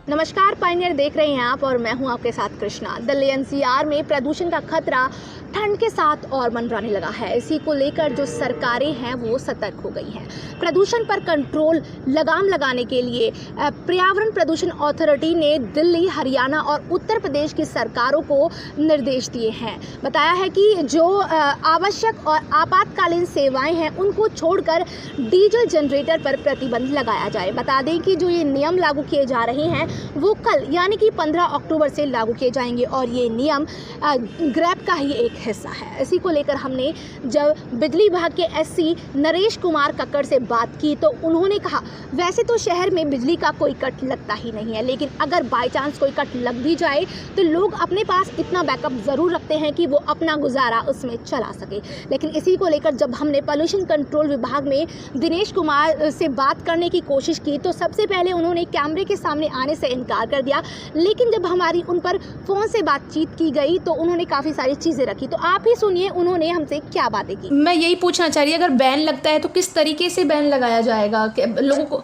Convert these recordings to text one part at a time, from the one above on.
नमस्कार, पायनियर देख रहे हैं आप और मैं हूं आपके साथ कृष्णा। दिल्ली एनसीआर में प्रदूषण का खतरा ठंड के साथ और मंडराने लगा है। इसी को लेकर जो सरकारें हैं वो सतर्क हो गई हैं। प्रदूषण पर कंट्रोल लगाम लगाने के लिए पर्यावरण प्रदूषण अथॉरिटी ने दिल्ली, हरियाणा और उत्तर प्रदेश की सरकारों को निर्देश दिए हैं। बताया है कि जो आवश्यक और आपातकालीन सेवाएं हैं उनको छोड़कर डीजल जनरेटर पर प्रतिबंध लगाया जाए। बता दें कि जो ये नियम लागू किए जा रहे हैं वो कल यानी कि 15 अक्टूबर से लागू किए जाएंगे और ये नियम ग्रैब का ही एक हिस्सा है। इसी को लेकर हमने जब बिजली विभाग के एससी नरेश कुमार कक्कड़ से बात की तो उन्होंने कहा, वैसे तो शहर में बिजली का कोई कट लगता ही नहीं है, लेकिन अगर बाय चांस कोई कट लग भी जाए तो लोग अपने पास इतना बैकअप ज़रूर रखते हैं कि वो अपना गुजारा उसमें चला सके। लेकिन इसी को लेकर जब हमने पॉल्यूशन कंट्रोल विभाग में दिनेश कुमार से बात करने की कोशिश की तो सबसे पहले उन्होंने कैमरे के सामने आने से इनकार कर दिया, लेकिन जब हमारी उन पर फ़ोन से बातचीत की गई तो उन्होंने काफ़ी सारी चीज़ें रखी। तो आप ही सुनिए उन्होंने हमसे क्या बातें की। मैं यही पूछना चाह रही, अगर बैन लगता है तो किस तरीके से बैन लगाया जाएगा लोगों को?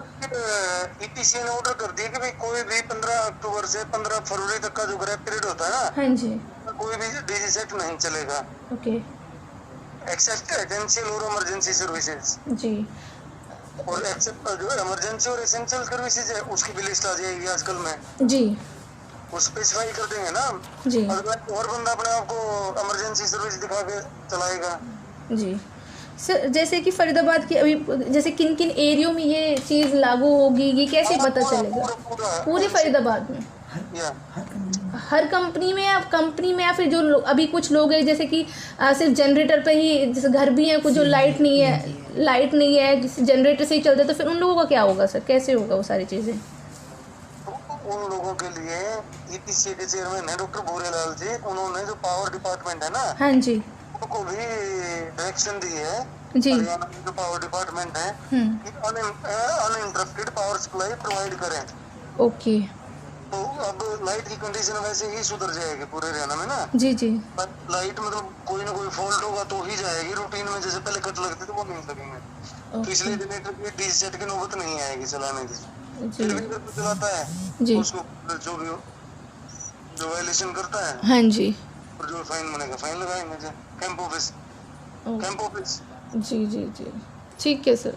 ईपीसी ने ऑर्डर कर दिया कि भाई कोई भी 15 अक्टूबर से 15 फरवरी तक का जो ग्रेप पीरियड होता है ना, हाँ जी, कोई भी डीजी सेट नहीं चलेगा ओके एक्सेप्ट एसेंशियल और इमरजेंसी सर्विसेज। जी और एक्सेप्ट जो इमरजेंसी और एसेंशियल सर्विसेज है उसकी भी लिस्ट आ जाएगी आजकल में, जी वो स्पेसिफाई कर देंगे ना। जी अगर और बंदा अपने आप को इमरजेंसी सर्विस दिखा के चलाएगा। जी सर, जैसे कि फरीदाबाद की अभी जैसे किन किन एरियो में ये चीज़ लागू होगी, ये कैसे पता चलेगा? पूरे फरीदाबाद में या हर कंपनी में या फिर जो अभी कुछ लोग हैं जैसे कि सिर्फ जनरेटर पे ही, जैसे घर भी हैं कुछ जो लाइट नहीं है जिस जनरेटर से ही चलते, तो फिर उन लोगों का क्या होगा सर, कैसे होगा वो सारी चीज़ें? उन लोगों के लिए ईपीसी के चेयरमैन है डॉक्टर भूरेलाल जी, उन्होंने जो पावर डिपार्टमेंट है ना, हाँ जी उनको भी डायरेक्शन दी है जी हरियाणा में जो पावर डिपार्टमेंट है कि अनइंटरप्टेड पावर सप्लाई प्रोवाइड करें। ओके तो अब लाइट की कंडीशन वैसे ही सुधर जाएगी पूरे हरियाणा में ना। जी जी लाइट मतलब कोई ना कोई फॉल्ट होगा तो ही जाएगी, रूटीन में जैसे पहले कट लगते थे वो नहीं लगेंगे। तो इसलिए जनरेटर की डीसी सेट की नौबत नहीं आएगी चलाने की। फिर भी अगर कोई चलाता है जी तो उसको जो भी जो वायलेशन करता है हाँ जी और जो फाइन बनेगा फाइन लगाएंगे। कैंप ऑफिस जी जी जी ठीक है सर,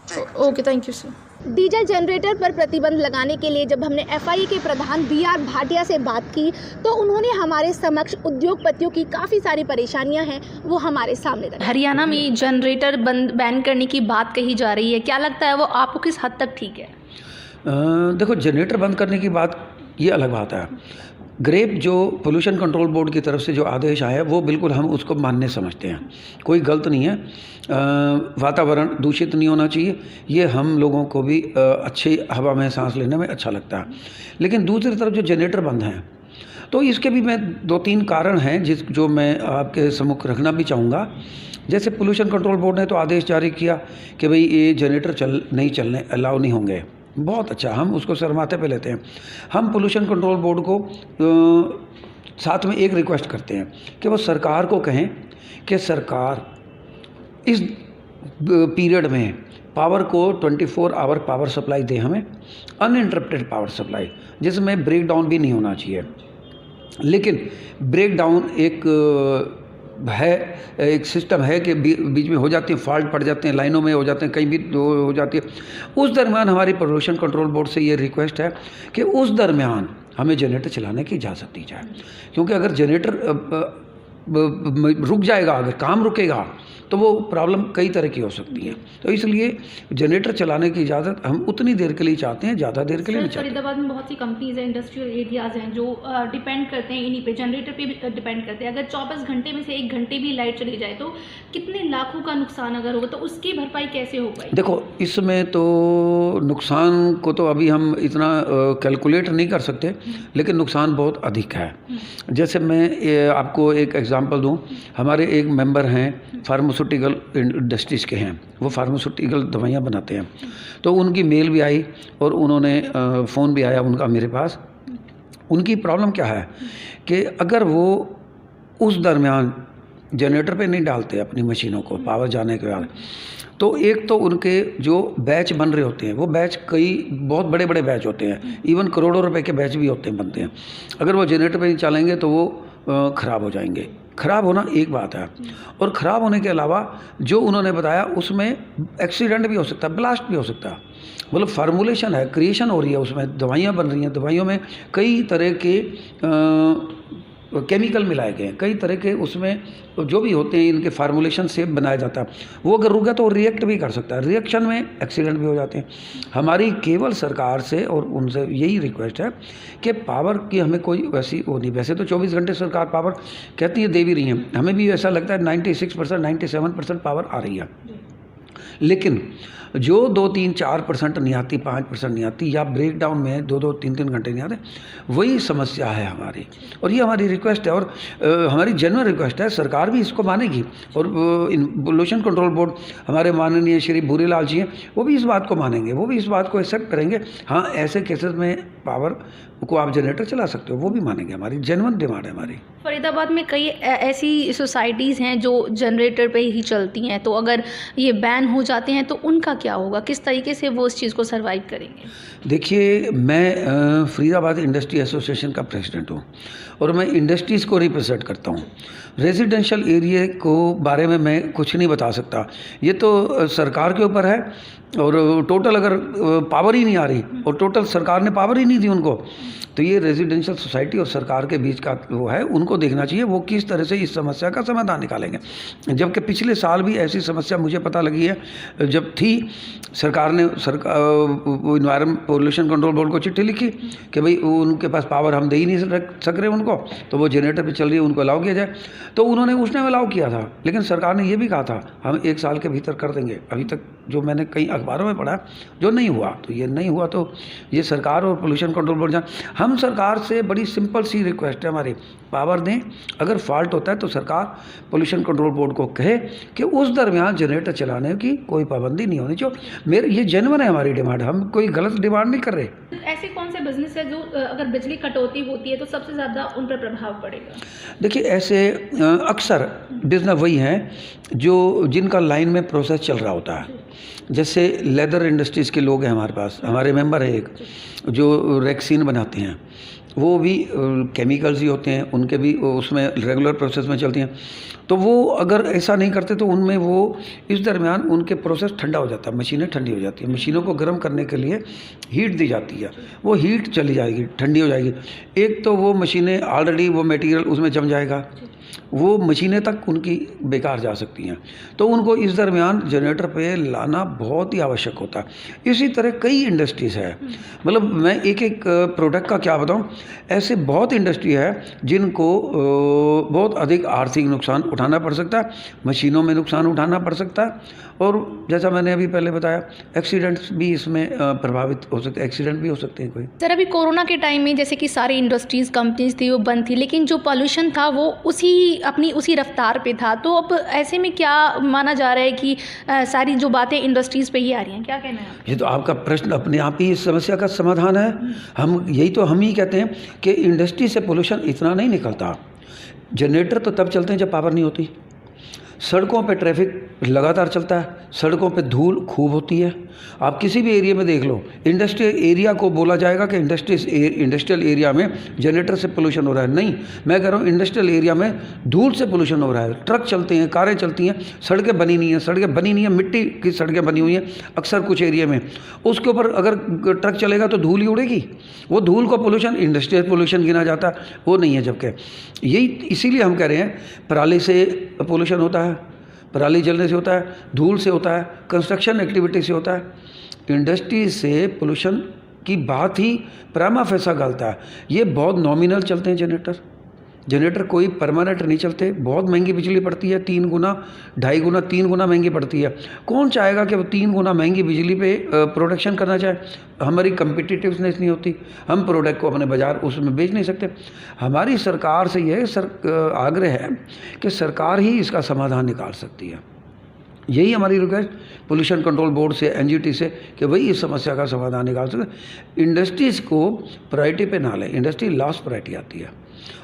ठीक। Okay thank you sir. Diesel generator पर प्रतिबंध लगाने के लिए जब हमने एफआई के प्रधान बीआर भाटिया से बात की तो उन्होंने हमारे समक्ष उद्योगपतियों की काफ़ी सारी परेशानियां हैं वो हमारे सामने रखी। हरियाणा में जनरेटर बैन करने की बात कही जा रही है, क्या लगता है वो आपको किस हद तक ठीक है? देखो, जनरेटर बंद करने की बात ये अलग बात है। ग्रेप जो पोल्यूशन कंट्रोल बोर्ड की तरफ से जो आदेश आया है वो बिल्कुल हम उसको मानने समझते हैं, कोई गलत नहीं है। वातावरण दूषित नहीं होना चाहिए, ये हम लोगों को भी अच्छी हवा में सांस लेने में अच्छा लगता है। लेकिन दूसरी तरफ जो जनरेटर बंद हैं तो इसके भी मैं 2-3 कारण हैं जो मैं आपके सम्मुख रखना भी चाहूँगा। जैसे पोल्यूशन कंट्रोल बोर्ड ने तो आदेश जारी किया कि भाई ये जनरेटर नहीं चलने अलाउ नहीं होंगे, बहुत अच्छा, हम उसको सरमाथे पे लेते हैं। हम पोल्यूशन कंट्रोल बोर्ड को साथ में एक रिक्वेस्ट करते हैं कि वो सरकार को कहें कि सरकार इस पीरियड में पावर को 24 आवर पावर सप्लाई दे, हमें अनइंटरप्टेड पावर सप्लाई, जिसमें ब्रेक डाउन भी नहीं होना चाहिए। लेकिन ब्रेक डाउन एक सिस्टम है कि बीच में हो जाती है, फॉल्ट पड़ जाते हैं, लाइनों में हो जाते हैं, कहीं भी हो जाती है। उस दरमियान हमारी पोल्यूशन कंट्रोल बोर्ड से ये रिक्वेस्ट है कि उस दरमियान हमें जनरेटर चलाने की इजाज़त दी जाए, क्योंकि अगर जनरेटर रुक जाएगा, अगर काम रुकेगा तो वो प्रॉब्लम कई तरह की हो सकती है। तो इसलिए जनरेटर चलाने की इजाज़त हम उतनी देर के लिए चाहते हैं, ज़्यादा देर के लिए नहीं चाहते। फरीदाबाद में बहुत सी कंपनीज हैं, इंडस्ट्रियल एरियाज हैं जो डिपेंड करते हैं इन्हीं पे, जनरेटर पे भी डिपेंड करते हैं। अगर 24 घंटे में से 1 घंटे भी लाइट चली जाए तो कितने लाखों का नुकसान अगर होगा, तो उसकी भरपाई कैसे हो पाएगी? देखो, इसमें तो नुकसान को तो अभी हम इतना कैलकुलेट नहीं कर सकते, लेकिन नुकसान बहुत अधिक है। जैसे मैं आपको एक एग्जांपल दूं, हमारे एक मेंबर हैं फार्मास्यूटिकल इंडस्ट्रीज़ के हैं, वो फार्मास्यूटिकल दवाइयाँ बनाते हैं। तो उनकी मेल भी आई और उन्होंने फ़ोन भी आया उनका मेरे पास। उनकी प्रॉब्लम क्या है कि अगर वो उस दरमियान जनरेटर पे नहीं डालते अपनी मशीनों को पावर जाने के बाद। तो एक तो उनके जो बैच बन रहे होते हैं वो बैच कई बहुत बड़े बड़े बैच होते हैं, इवन करोड़ों रुपए के बैच भी होते हैं बनते हैं। अगर वो जनरेटर पे नहीं चलेंगे तो वो ख़राब हो जाएंगे। ख़राब होना एक बात है, और ख़राब होने के अलावा जो उन्होंने बताया उसमें एक्सीडेंट भी हो सकता है, ब्लास्ट भी हो सकता है। मतलब फार्मूलेशन है, क्रिएशन हो रही है, उसमें दवाइयाँ बन रही हैं, दवाइयों में कई तरह के केमिकल मिलाए गए हैं, कई तरह के उसमें जो भी होते हैं इनके फार्मूलेशन से बनाया जाता है। वो अगर रुक गया तो रिएक्ट भी कर सकता है, रिएक्शन में एक्सीडेंट भी हो जाते हैं। हमारी केवल सरकार से और उनसे यही रिक्वेस्ट है कि पावर की हमें कोई वैसी वो नहीं। वैसे तो 24 घंटे सरकार पावर कहती है दे भी रही है, हमें भी ऐसा लगता है 96% 97% पावर आ रही है, लेकिन जो 2-3-4% नहीं आती, 5% नहीं आती, या ब्रेक डाउन में 2-2 3-3 घंटे नहीं आते, वही समस्या है हमारी। और ये हमारी रिक्वेस्ट है, और हमारी जेन्युइन रिक्वेस्ट है, सरकार भी इसको मानेगी। और पोल्यूशन कंट्रोल बोर्ड हमारे माननीय श्री भूरीलाल जी हैं, वो भी इस बात को मानेंगे, वो भी इस बात को एक्सेप्ट करेंगे। हाँ, ऐसे केसेस में पावर को आप जनरेटर चला सकते हो, वो भी मानेंगे। हमारी जेन्युइन डिमांड है हमारी। फरीदाबाद में कई ऐसी सोसाइटीज़ हैं जो जनरेटर पे ही चलती हैं, तो अगर ये बैन हो जाते हैं तो उनका क्या होगा, किस तरीके से वो इस चीज़ को सर्वाइव करेंगे? देखिए, मैं फरीदाबाद इंडस्ट्री एसोसिएशन का प्रेसिडेंट हूँ और मैं इंडस्ट्रीज़ को रिप्रेजेंट करता हूँ। रेजिडेंशियल एरिया को बारे में मैं कुछ नहीं बता सकता, ये तो सरकार के ऊपर है। और टोटल अगर पावर ही नहीं आ रही और टोटल सरकार ने पावर ही नहीं दी उनको, तो ये रेजिडेंशियल सोसाइटी और सरकार के बीच का वो है, उनको देखना चाहिए वो किस तरह से इस समस्या का समाधान निकालेंगे। जबकि पिछले साल भी ऐसी समस्या मुझे पता लगी है, जब थी सरकार ने इन्वायरमेंट पोल्यूशन कंट्रोल बोर्ड को चिट्ठी लिखी कि भाई उनके पास पावर हम दे ही नहीं सक रहे उनको, तो वो जनरेटर पे चल रही है, उनको अलाउ किया जाए। तो उन्होंने उसने अलाउ किया था, लेकिन सरकार ने ये भी कहा था हम 1 साल के भीतर कर देंगे। अभी तक जो मैंने कई अखबारों में पढ़ा जो नहीं हुआ, तो ये नहीं हुआ, तो ये सरकार और पोल्यूशन कंट्रोल बोर्ड हम सरकार से बड़ी सिंपल सी रिक्वेस्ट है हमारी, पावर दें। अगर फॉल्ट होता है तो सरकार पोल्यूशन कंट्रोल बोर्ड को कहे कि उस दरमियान जनरेटर चलाने की कोई पाबंदी नहीं होनी चाहिए। मेरे ये जेन्युइन है हमारी डिमांड, हम कोई गलत डिमांड नहीं कर रहे। ऐसे कौन से बिजनेस है जो अगर बिजली कटौती होती है तो सबसे ज़्यादा उन पर प्रभाव पड़ेगा? देखिए, ऐसे अक्सर बिजनेस वही हैं जो जिनका लाइन में प्रोसेस चल रहा होता है। जैसे लेदर इंडस्ट्रीज़ के लोग हैं हमारे पास, हमारे मेंबर है एक जो रेक्सीन बनाते हैं, वो भी केमिकल्स ही होते हैं, उनके भी उसमें रेगुलर प्रोसेस में चलती हैं। तो वो अगर ऐसा नहीं करते तो उनमें वो इस दरमियान उनके प्रोसेस ठंडा हो जाता है, मशीनें ठंडी हो जाती हैं। मशीनों को गर्म करने के लिए हीट दी जाती है, वो हीट चली जाएगी, ठंडी हो जाएगी। एक तो वो मशीनें ऑलरेडी वो मटेरियल उसमें जम जाएगा, वो मशीनें तक उनकी बेकार जा सकती हैं। तो उनको इस दरमियान जनरेटर पे लाना बहुत ही आवश्यक होता है। इसी तरह कई इंडस्ट्रीज़ है, मतलब मैं एक एक प्रोडक्ट का क्या बताऊं, ऐसे बहुत इंडस्ट्री है जिनको बहुत अधिक आर्थिक नुकसान उठाना पड़ सकता है, मशीनों में नुकसान उठाना पड़ सकता है, और जैसा मैंने अभी पहले बताया एक्सीडेंट्स भी इसमें प्रभावित हो सकते हैं, एक्सीडेंट भी हो सकते हैं कोई। सर, अभी कोरोना के टाइम में जैसे कि सारी इंडस्ट्रीज़ कंपनीज थी वो बंद थी, लेकिन जो पॉल्यूशन था वो उसी रफ्तार पे था। तो अब ऐसे में क्या माना जा रहा है कि सारी जो बातें इंडस्ट्रीज़ पे ही आ रही हैं, क्या कहना है? ये तो आपका प्रश्न अपने आप ही इस समस्या का समाधान है। हम ही कहते हैं कि इंडस्ट्री से पोल्यूशन इतना नहीं निकलता। जनरेटर तो तब चलते हैं जब पावर नहीं होती। सड़कों पे ट्रैफिक लगातार चलता है, सड़कों पे धूल खूब होती है। आप किसी भी एरिया में देख लो, इंडस्ट्रियल एरिया को बोला जाएगा कि इंडस्ट्रियल एरिया में जनरेटर से पोल्यूशन हो रहा है। नहीं, मैं कह रहा हूँ इंडस्ट्रियल एरिया में धूल से पोल्यूशन हो रहा है। ट्रक चलते हैं, कारें चलती हैं, सड़कें बनी नहीं है, मिट्टी की सड़कें बनी हुई हैं अक्सर कुछ एरिया में। उसके ऊपर अगर ट्रक चलेगा तो धूल ही उड़ेगी। वो धूल को पोल्यूशन, इंडस्ट्रियल पोल्यूशन गिना जाता है, वो नहीं है। जबकि यही इसीलिए हम कह रहे हैं पराली से पोल्यूशन होता है, पराली जलने से होता है, धूल से होता है, कंस्ट्रक्शन एक्टिविटी से होता है। इंडस्ट्री से पोल्यूशन की बात ही प्रमा फैसा गलता है। ये बहुत नॉमिनल चलते हैं जनरेटर कोई परमानेंट नहीं चलते। बहुत महंगी बिजली पड़ती है, 3 गुना 2.5 गुना 3 गुना महंगी पड़ती है। कौन चाहेगा कि वो 3 गुना महंगी बिजली पे प्रोडक्शन करना चाहे? हमारी कम्पिटिटिवनेस नहीं होती, हम प्रोडक्ट को अपने बाज़ार उसमें बेच नहीं सकते। हमारी सरकार से यह आग्रह है कि सरकार ही इसका समाधान निकाल सकती है। यही हमारी रिक्वेस्ट पोल्यूशन कंट्रोल बोर्ड से, एनजीटी से, कि वही इस समस्या का समाधान निकाल सके। इंडस्ट्रीज़ को प्रायोरिटी पे ना लें, इंडस्ट्री लास्ट प्रायोरिटी आती है।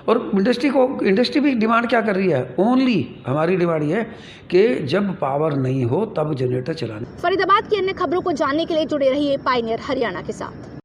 और इंडस्ट्री भी डिमांड क्या कर रही है, ओनली हमारी डिमांड ये है कि जब पावर नहीं हो तब जनरेटर चलाना। फरीदाबाद की अन्य खबरों को जानने के लिए जुड़े रहिए पायनियर हरियाणा के साथ।